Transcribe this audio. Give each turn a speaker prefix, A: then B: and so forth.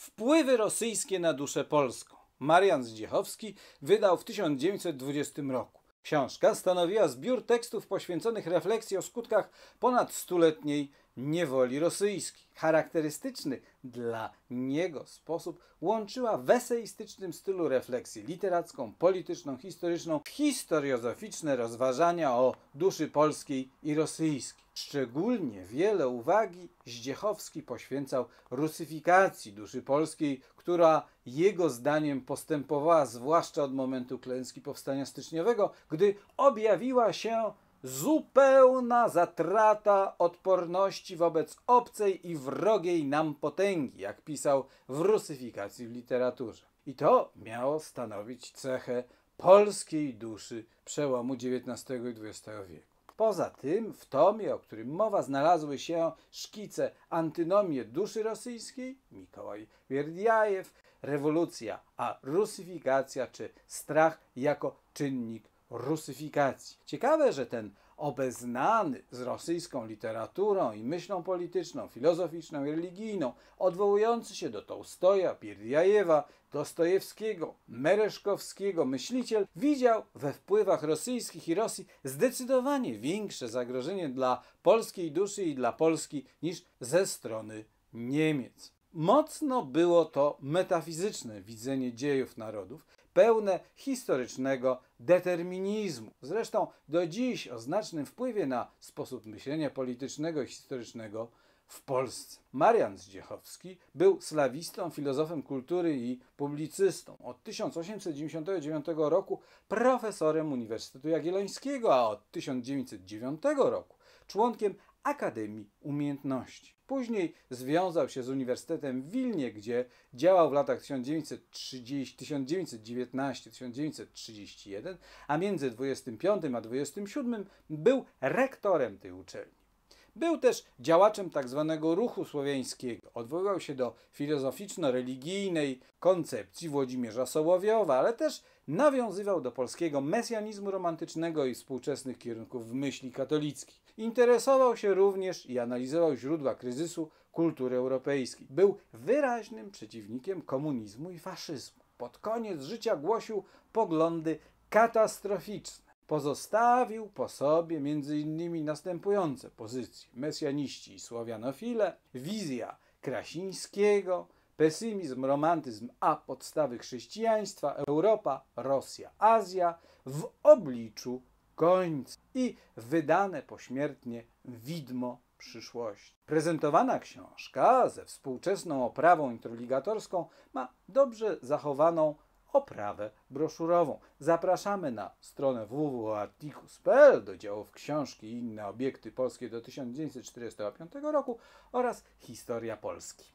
A: Wpływy rosyjskie na duszę polską. Marian Zdziechowski wydał w 1920 roku. Książka stanowiła zbiór tekstów poświęconych refleksji o skutkach ponad stuletniej niewoli rosyjskiej. Charakterystyczny dla niego sposób łączyła w eseistycznym stylu refleksję literacką, polityczną, historyczną, historiozoficzne rozważania o duszy polskiej i rosyjskiej. Szczególnie wiele uwagi Zdziechowski poświęcał rusyfikacji duszy polskiej, która jego zdaniem postępowała zwłaszcza od momentu klęski powstania styczniowego, gdy objawiła się zupełna zatrata odporności wobec obcej i wrogiej nam potęgi, jak pisał w Rusyfikacji w literaturze. I to miało stanowić cechę polskiej duszy przełomu XIX i XX wieku. Poza tym w tomie, o którym mowa, znalazły się szkice Antynomie duszy rosyjskiej, Mikołaj Wierdiajew, Rewolucja a rusyfikacja, czy Strach jako czynnik rusyfikacji. Ciekawe, że ten obeznany z rosyjską literaturą i myślą polityczną, filozoficzną i religijną, odwołujący się do Tołstoja, Bierdiajewa, Dostojewskiego, Mereszkowskiego myśliciel widział we wpływach rosyjskich i Rosji zdecydowanie większe zagrożenie dla polskiej duszy i dla Polski niż ze strony Niemiec. Mocno było to metafizyczne widzenie dziejów narodów, pełne historycznego determinizmu. Zresztą do dziś o znacznym wpływie na sposób myślenia politycznego i historycznego w Polsce. Marian Zdziechowski był slawistą, filozofem kultury i publicystą. Od 1899 roku profesorem Uniwersytetu Jagiellońskiego, a od 1909 roku członkiem Akademii Umiejętności. Później związał się z Uniwersytetem w Wilnie, gdzie działał w latach 1919-1931, a między 25 a 27 był rektorem tej uczelni. Był też działaczem tzw. ruchu słowiańskiego. Odwoływał się do filozoficzno-religijnej koncepcji Włodzimierza Sołowiowa, ale też nawiązywał do polskiego mesjanizmu romantycznego i współczesnych kierunków w myśli katolickiej. Interesował się również i analizował źródła kryzysu kultury europejskiej. Był wyraźnym przeciwnikiem komunizmu i faszyzmu. Pod koniec życia głosił poglądy katastroficzne. Pozostawił po sobie m.in. następujące pozycje: mesjaniści i słowianofile, wizja Krasińskiego, pesymizm, romantyzm a podstawy chrześcijaństwa, Europa, Rosja, Azja w obliczu końca i wydane pośmiertnie widmo przyszłości. Prezentowana książka ze współczesną oprawą introligatorską ma dobrze zachowaną oprawę broszurową. Zapraszamy na stronę www.articus.pl do działów książki i inne obiekty polskie do 1945 roku oraz Historia Polski.